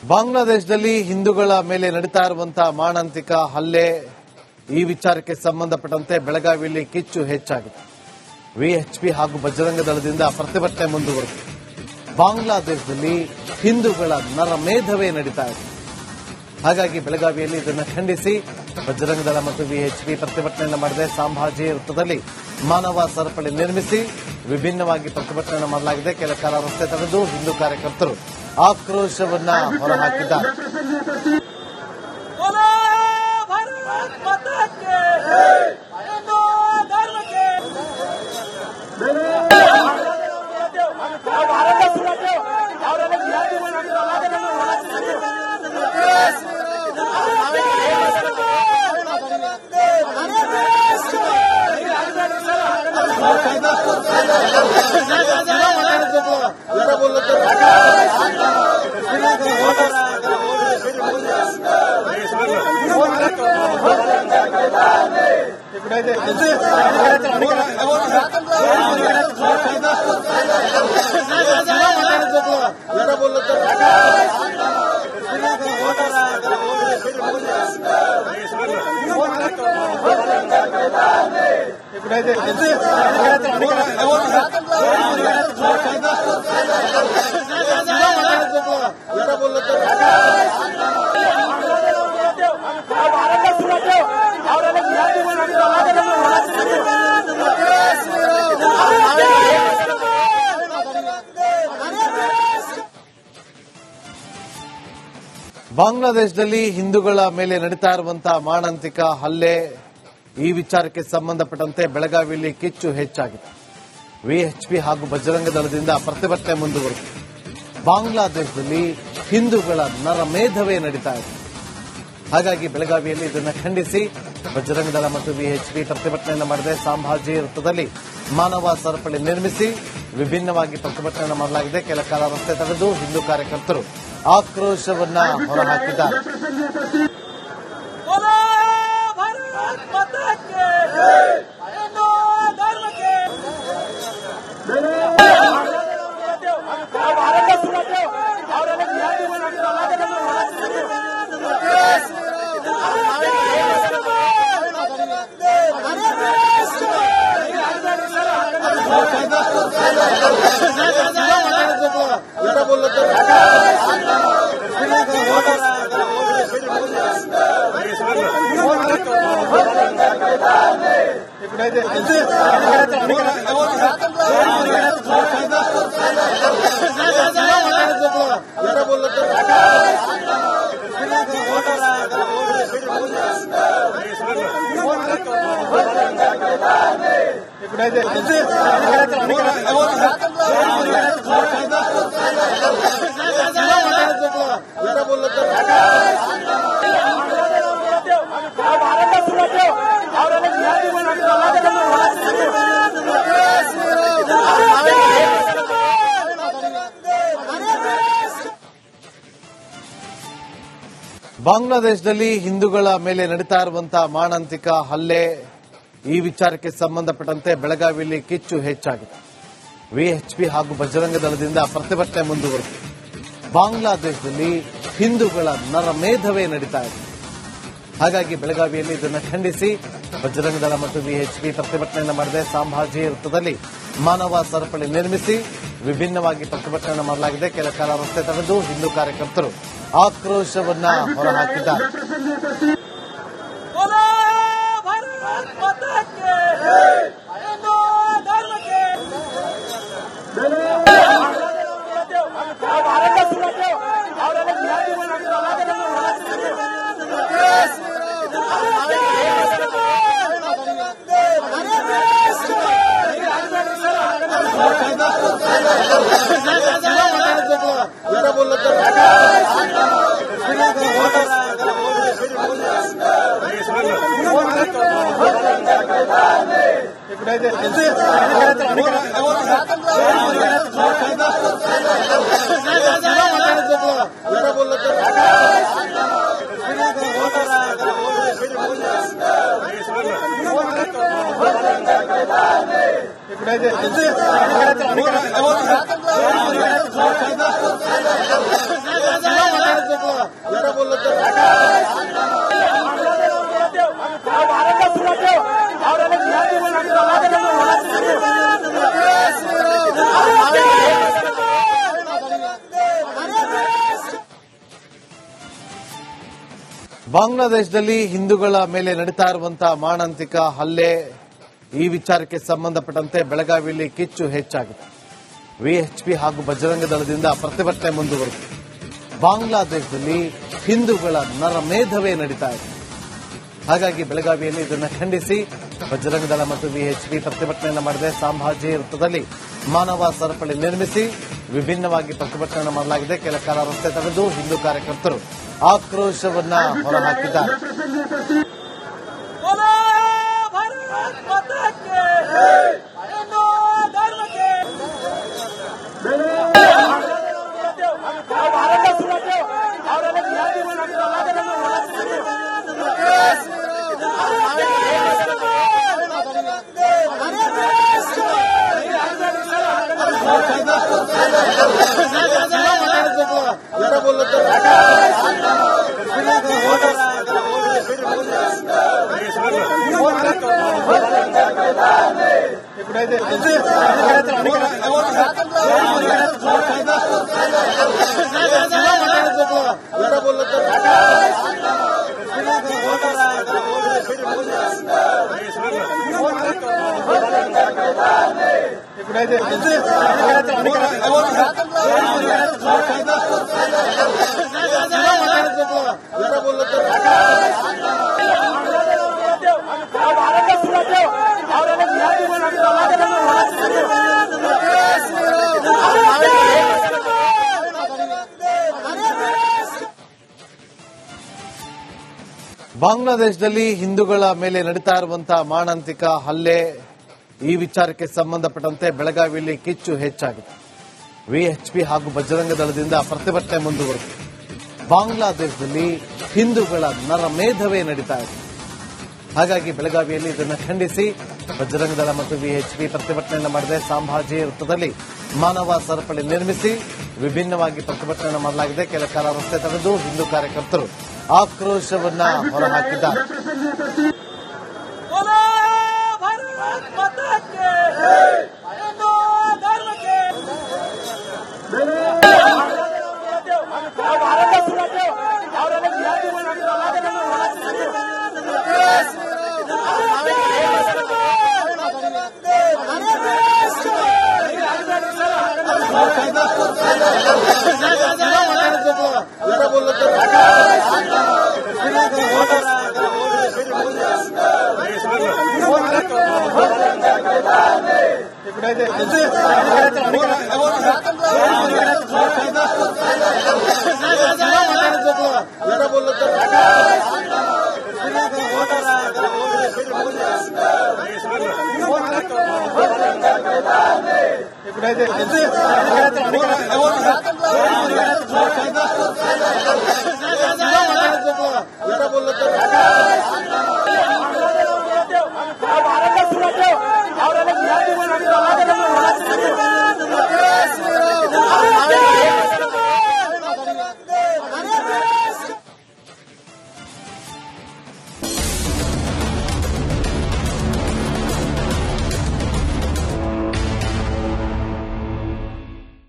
ಬಾಂಗ್ಲಾದೇಶದಲ್ಲಿ ಹಿಂದೂಗಳ ಮೇಲೆ ನಡೀತಾ ಇರುವಂತಹ ಮಾರಣಾಂತಿಕ ಹಲ್ಲೆ ಈ ವಿಚಾರಕ್ಕೆ ಸಂಬಂಧಪಟ್ಟಂತೆ ಬೆಳಗಾವಿಯಲ್ಲಿ ಕಿಚ್ಚು ಹೆಚ್ಚಾಗಿದೆ. ವಿಎಚ್ಪಿ ಹಾಗೂ ಬಜರಂಗ ದಳದಿಂದ ಪ್ರತಿಭಟನೆ ಮುಂದುವರೆದಿದೆ. ಬಾಂಗ್ಲಾದೇಶದಲ್ಲಿ ಹಿಂದೂಗಳ ನರಮೇಧವೇ ನಡೀತಾ ಇದೆ. ಹಾಗಾಗಿ ಬೆಳಗಾವಿಯಲ್ಲಿ ಇದನ್ನು ಖಂಡಿಸಿ ಬಜರಂಗ ದಳ ಮತ್ತು ವಿಎಚ್ಪಿ ಪ್ರತಿಭಟನೆಯನ್ನು ಮಾಡಿದೆ. ಸಂಭಾಜಿ ವೃತ್ತದಲ್ಲಿ ಮಾನವ ಸರಪಳಿ ನಿರ್ಮಿಸಿ ವಿಭಿನ್ನವಾಗಿ ಪ್ರತಿಭಟನೆ ಮಾಡಲಾಗಿದೆ. ಕೆಲ ಕಾಲ ರಸ್ತೆ ತಡೆದು ಹಿಂದೂ ಕಾರ್ಯಕರ್ತರು ಆಕ್ರೋಶವನ್ನ ಹೊರಹಾಕಿದ್ದಾರೆ. ಬಾಂಗ್ಲಾದೇಶದಲ್ಲಿ ಹಿಂದೂಗಳ ಮೇಲೆ ನಡೀತಾ ಇರುವಂತಹ ಮಾರಣಾಂತಿಕ ಹಲ್ಲೆ ಈ ವಿಚಾರಕ್ಕೆ ಸಂಬಂಧಪಟ್ಟಂತೆ ಬೆಳಗಾವಿಯಲ್ಲಿ ಕಿಚ್ಚು ಹೆಚ್ಚಾಗಿದೆ. ವಿಎಚ್ಪಿ ಹಾಗೂ ಬಜರಂಗ ದಳದಿಂದ ಪ್ರತಿಭಟನೆ ಮುಂದುವರೆದಿದೆ. ಬಾಂಗ್ಲಾದೇಶದಲ್ಲಿ ಹಿಂದೂಗಳ ನರಮೇಧವೇ ನಡೀತಾ ಇದೆ. ಹಾಗಾಗಿ ಬೆಳಗಾವಿಯಲ್ಲಿ ಇದನ್ನು ಖಂಡಿಸಿ ಬಜರಂಗ ದಳ ಮತ್ತು ವಿಎಚ್ಪಿ ಪ್ರತಿಭಟನೆಯನ್ನು ಮಾಡಿದೆ. ಸಂಭಾಜಿ ವೃತ್ತದಲ್ಲಿ ಮಾನವ ಸರಪಳಿ ನಿರ್ಮಿಸಿ ವಿಭಿನ್ನವಾಗಿ ಪ್ರತಿಭಟನೆ ಮಾಡಲಾಗಿದೆ. ಕೆಲ ಕಾಲ ರಸ್ತೆ ತಡೆದು ಹಿಂದೂ ಕಾರ್ಯಕರ್ತರು ಆಕ್ರೋಶವನ್ನ ಹೊರಹಾಕಿದ್ದಾರೆ. ಬಾಂಗ್ಲಾದೇಶದಲ್ಲಿ ಹಿಂದೂಗಳ ಮೇಲೆ ನಡೀತಾ ಇರುವಂತಹ ಮಾರಣಾಂತಿಕ ಹಲ್ಲೆ ಈ ವಿಚಾರಕ್ಕೆ ಸಂಬಂಧಪಟ್ಟಂತೆ ಬೆಳಗಾವಿಯಲ್ಲಿ ಕಿಚ್ಚು ಹೆಚ್ಚಾಗಿದೆ. ವಿಎಚ್ಪಿ ಹಾಗೂ ಬಜರಂಗ ದಳದಿಂದ ಪ್ರತಿಭಟನೆ ಮುಂದುವರೆದಿದೆ. ಬಾಂಗ್ಲಾದೇಶದಲ್ಲಿ ಹಿಂದೂಗಳ ನರಮೇಧವೇ ನಡೀತಾ ಇದೆ. ಹಾಗಾಗಿ ಬೆಳಗಾವಿಯಲ್ಲಿ ಇದನ್ನು ಖಂಡಿಸಿ ಬಜರಂಗ ದಳ ಮತ್ತು ವಿಎಚ್ಪಿ ಪ್ರತಿಭಟನೆಯನ್ನು ಮಾಡಿದೆ. ಸಂಭಾಜಿ ವೃತ್ತದಲ್ಲಿ ಮಾನವ ಸರಪಳಿ ನಿರ್ಮಿಸಿ ವಿಭಿನ್ನವಾಗಿ ಪ್ರತಿಭಟನೆ ಮಾಡಲಾಗಿದೆ. ಕೆಲ ಕಾಲ ರಸ್ತೆ ತಡೆದು ಹಿಂದೂ ಕಾರ್ಯಕರ್ತರು ಆಕ್ರೋಶವನ್ನ ಹೊರಹಾಕಿದ್ದಾರೆ. ಬಾಂಗ್ಲಾದೇಶದಲ್ಲಿ ಹಿಂದೂಗಳ ಮೇಲೆ ನಡೀತಾ ಇರುವಂತಹ ಮಾರಣಾಂತಿಕ ಹಲ್ಲೆ ಈ ವಿಚಾರಕ್ಕೆ ಸಂಬಂಧಪಟ್ಟಂತೆ ಬೆಳಗಾವಿಯಲ್ಲಿ ಕಿಚ್ಚು ಹೆಚ್ಚಾಗಿದೆ. ವಿಎಚ್ಪಿ ಹಾಗೂ ಬಜರಂಗ ದಳದಿಂದ ಪ್ರತಿಭಟನೆ ಮುಂದುವರೆದಿದೆ. ಬಾಂಗ್ಲಾದೇಶದಲ್ಲಿ ಹಿಂದೂಗಳ ನರಮೇಧವೇ ನಡೀತಾ ಇದೆ. ಹಾಗಾಗಿ ಬೆಳಗಾವಿಯಲ್ಲಿ ಇದನ್ನು ಖಂಡಿಸಿ ಬಜರಂಗ ದಳ ಮತ್ತು ವಿಎಚ್ಪಿ ಪ್ರತಿಭಟನೆಯನ್ನು ಮಾಡಿದೆ. ಸಂಭಾಜಿ ವೃತ್ತದಲ್ಲಿ ಮಾನವ ಸರಪಳಿ ನಿರ್ಮಿಸಿ ವಿಭಿನ್ನವಾಗಿ ಪ್ರತಿಭಟನೆ ಮಾಡಲಾಗಿದೆ. ಕೆಲ ಕಾಲ ರಸ್ತೆ ತಡೆದು ಹಿಂದೂ ಕಾರ್ಯಕರ್ತರು ಆಕ್ರೋಶವನ್ನ ಹೊರಹಾಕಿದ್ದಾರೆ. ಬಾಂಗ್ಲಾದೇಶದಲ್ಲಿ ಹಿಂದೂಗಳ ಮೇಲೆ ನಡೀತಾ ಇರುವಂತಹ ಮಾರಣಾಂತಿಕ ಹಲ್ಲೆ ಈ ವಿಚಾರಕ್ಕೆ ಸಂಬಂಧಪಟ್ಟಂತೆ ಬೆಳಗಾವಿಯಲ್ಲಿ ಕಿಚ್ಚು ಹೆಚ್ಚಾಗಿದೆ. ವಿಎಚ್ಪಿ ಹಾಗೂ ಬಜರಂಗ ದಳದಿಂದ ಪ್ರತಿಭಟನೆ ಮುಂದುವರೆದಿದೆ. ಬಾಂಗ್ಲಾದೇಶದಲ್ಲಿ ಹಿಂದೂಗಳ ನರಮೇಧವೇ ನಡೀತಾ ಇದೆ. ಹಾಗಾಗಿ ಬೆಳಗಾವಿಯಲ್ಲಿ ಇದನ್ನು ಖಂಡಿಸಿ ಬಜರಂಗ ದಳ ಮತ್ತು ವಿಎಚ್ಪಿ ಪ್ರತಿಭಟನೆಯನ್ನು ಮಾಡಿದೆ. ಸಂಭಾಜಿ ವೃತ್ತದಲ್ಲಿ ಮಾನವ ಸರಪಳಿ ನಿರ್ಮಿಸಿ ವಿಭಿನ್ನವಾಗಿ ಪ್ರತಿಭಟನೆ ಮಾಡಲಾಗಿದೆ. ಕೆಲ ಕಾಲ ರಸ್ತೆ ತಡೆದು ಹಿಂದೂ ಕಾರ್ಯಕರ್ತರು ಆಕ್ರೋಶವನ್ನ ಹೊರಹಾಕಿದ್ದಾರೆ.